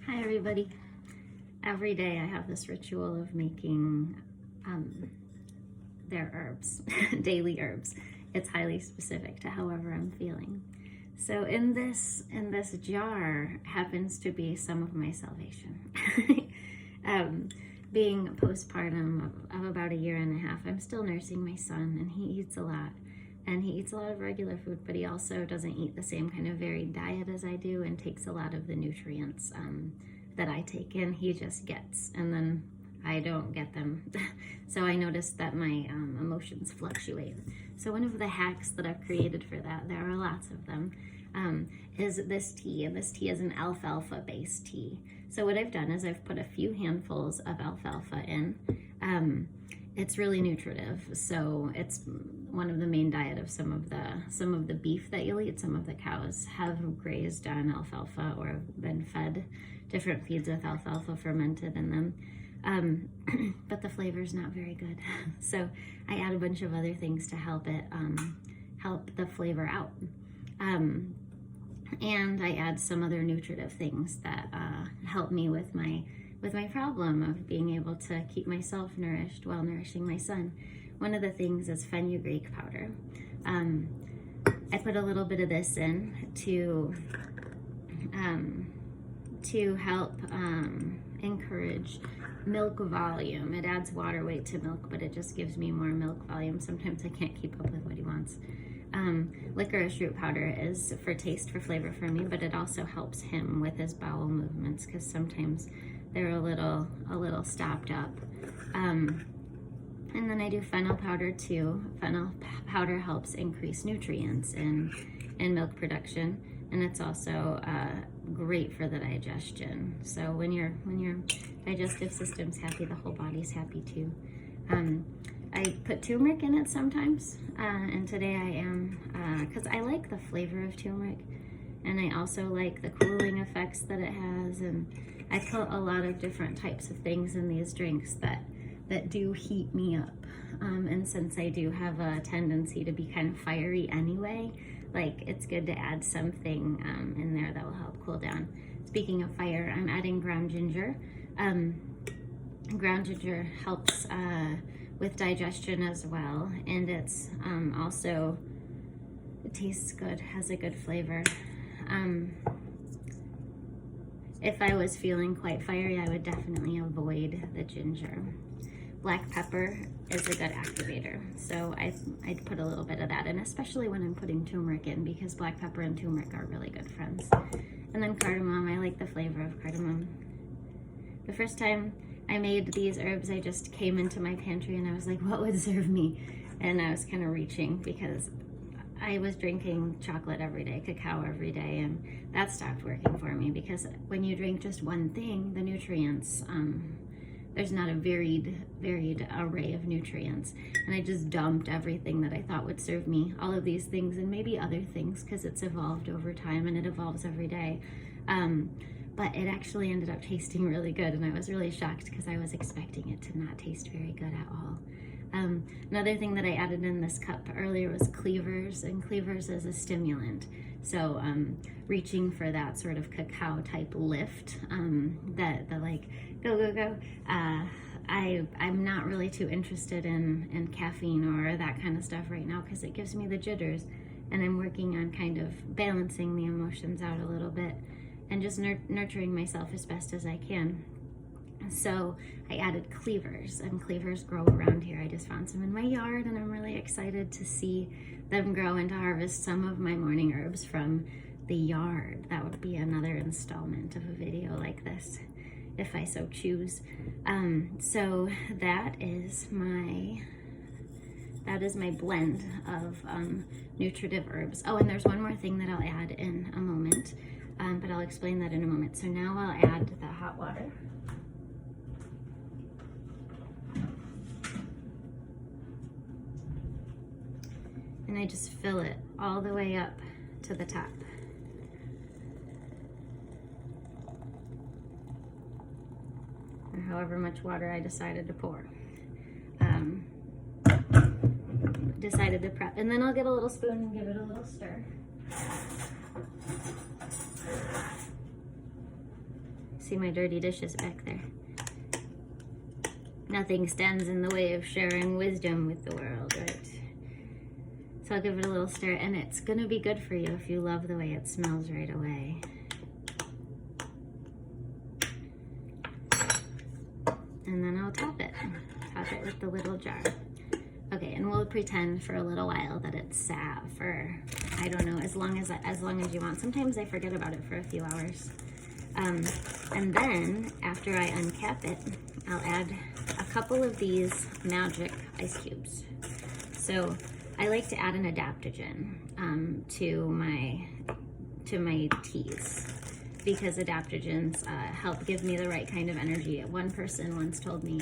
Hi everybody. Every day I have this ritual of making their herbs, daily herbs. It's highly specific to however I'm feeling. So in this jar happens to be some of my salvation. Being postpartum of about a year and a half, I'm still nursing my son, and he eats a lot. And he eats a lot of regular food, but he also doesn't eat the same kind of varied diet as I do and takes a lot of the nutrients that I take in. He just gets, and then I don't get them. So I noticed that my emotions fluctuate. So one of the hacks that I've created for that, there are lots of them, is this tea, and this tea is an alfalfa-based tea. So what I've done is I've put a few handfuls of alfalfa in. It's really nutritive, so it's one of the main diet of some of the beef that you'll eat. Some of the cows have grazed on alfalfa or have been fed different feeds with alfalfa fermented in them, but the flavor's not very good. So I add a bunch of other things to help it help the flavor out, and I add some other nutritive things that help me with my problem of being able to keep myself nourished while nourishing my son. One of the things is fenugreek powder. I put a little bit of this in to help encourage milk volume. It adds water weight to milk, but it just gives me more milk volume. Sometimes I can't keep up with what he wants. Licorice root powder is for taste, for flavor for me, but it also helps him with his bowel movements because sometimes they're a little stopped up. And then I do fennel powder too. Fennel powder helps increase nutrients in milk production, and it's also great for the digestion. So when your digestive system's happy, the whole body's happy too. I put turmeric in it sometimes, and today I am, because I like the flavor of turmeric, and I also like the cooling effects that it has, and I put a lot of different types of things in these drinks that do heat me up. And since I do have a tendency to be kind of fiery anyway, like it's good to add something in there that will help cool down. Speaking of fire, I'm adding ground ginger. Ground ginger helps with digestion as well, and it's also, it tastes good, has a good flavor. If I was feeling quite fiery, I would definitely avoid the ginger. Black pepper is a good activator, so I'd put a little bit of that in, especially when I'm putting turmeric in, because black pepper and turmeric are really good friends. And then cardamom, I like the flavor of cardamom. The first time I made these herbs, I just came into my pantry and I was like, what would serve me? And I was kind of reaching because I was drinking chocolate every day, cacao every day, and that stopped working for me because when you drink just one thing, the nutrients, there's not a varied array of nutrients. And I just dumped everything that I thought would serve me, all of these things and maybe other things, because it's evolved over time and it evolves every day. But it actually ended up tasting really good, and I was really shocked because I was expecting it to not taste very good at all. Another thing that I added in this cup earlier was cleavers, and cleavers is a stimulant. So reaching for that sort of cacao type lift, the like go. I'm not really too interested in caffeine or that kind of stuff right now because it gives me the jitters, and I'm working on kind of balancing the emotions out a little bit and just nurturing myself as best as I can. So I added cleavers, and cleavers grow around here. I just found some in my yard, and I'm really excited to see them grow and to harvest some of my morning herbs from the yard. That would be another installment of a video like this, if I so choose. So that is my blend of nutritive herbs. Oh, and there's one more thing that I'll add in a moment, but I'll explain that in a moment. So now I'll add the hot water. And I just fill it all the way up to the top. Or however much water I decided to pour. Decided to prep. And then I'll get a little spoon and give it a little stir. See my dirty dishes back there. Nothing stands in the way of sharing wisdom with the world, right? So I'll give it a little stir, and it's gonna be good for you if you love the way it smells right away. And then I'll top it with the little jar. Okay, and we'll pretend for a little while that it's sat for, I don't know, as long as you want. Sometimes I forget about it for a few hours. And then after I uncap it, I'll add a couple of these magic ice cubes. So I like to add an adaptogen to my teas, because adaptogens help give me the right kind of energy. One person once told me,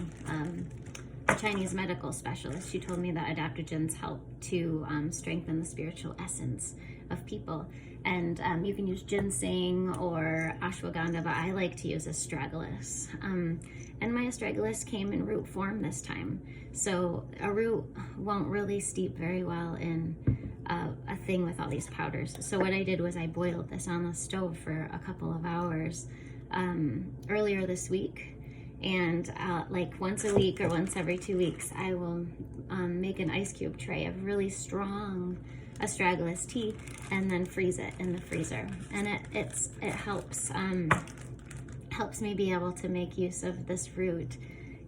a Chinese medical specialist, she told me that adaptogens help to strengthen the spiritual essence of people. And you can use ginseng or ashwagandha, but I like to use astragalus. And my astragalus came in root form this time. So a root won't really steep very well in a thing with all these powders. So what I did was I boiled this on the stove for a couple of hours earlier this week. And like once a week or once every 2 weeks, I will make an ice cube tray of really strong astragalus tea and then freeze it in the freezer. And it helps me be able to make use of this root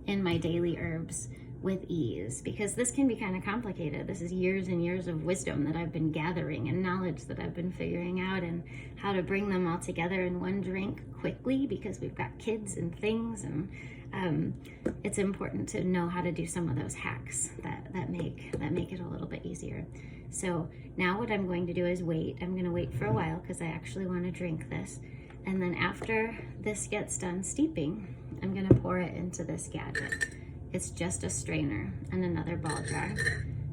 in my daily herbs with ease, because this can be kind of complicated. This is years and years of wisdom that I've been gathering and knowledge that I've been figuring out, and how to bring them all together in one drink quickly, because we've got kids and things, and it's important to know how to do some of those hacks that make it a little bit easier. So now what I'm going to do is wait. I'm going to wait for a while because I actually want to drink this. And then after this gets done steeping, I'm going to pour it into this gadget. It's just a strainer and another ball jar.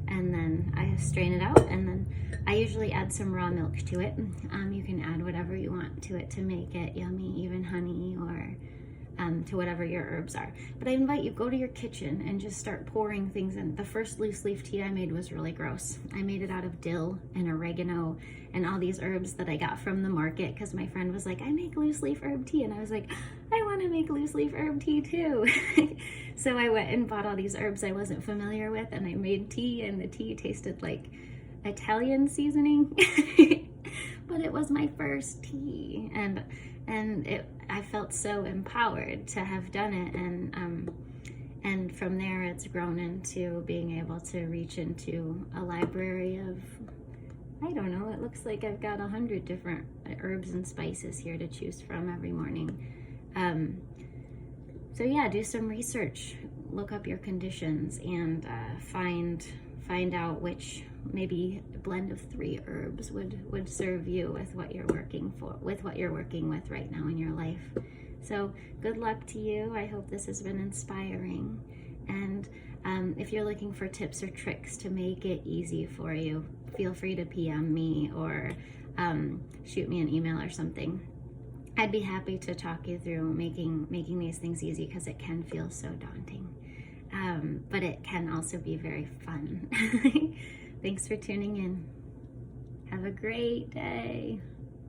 And then I strain it out, and then I usually add some raw milk to it. You can add whatever you want to it to make it yummy, even honey, or to whatever your herbs are. But I invite you, go to your kitchen and just start pouring things in. The first loose leaf tea I made was really gross. I made it out of dill and oregano and all these herbs that I got from the market, because my friend was like, I make loose leaf herb tea. And I was like, I want to make loose leaf herb tea too. So I went and bought all these herbs I wasn't familiar with, and I made tea, and the tea tasted like Italian seasoning. But it was my first tea, and I felt so empowered to have done it, and from there it's grown into being able to reach into a library of, I don't know, it looks like I've got 100 different herbs and spices here to choose from every morning. So yeah, do some research, look up your conditions, and find out which maybe a blend of 3 herbs would serve you with what you're working with right now in your life. So good luck to you. I hope this has been inspiring. And if you're looking for tips or tricks to make it easy for you, feel free to PM me or shoot me an email or something. I'd be happy to talk you through making these things easy, because it can feel so daunting. But it can also be very fun. Thanks for tuning in. Have a great day.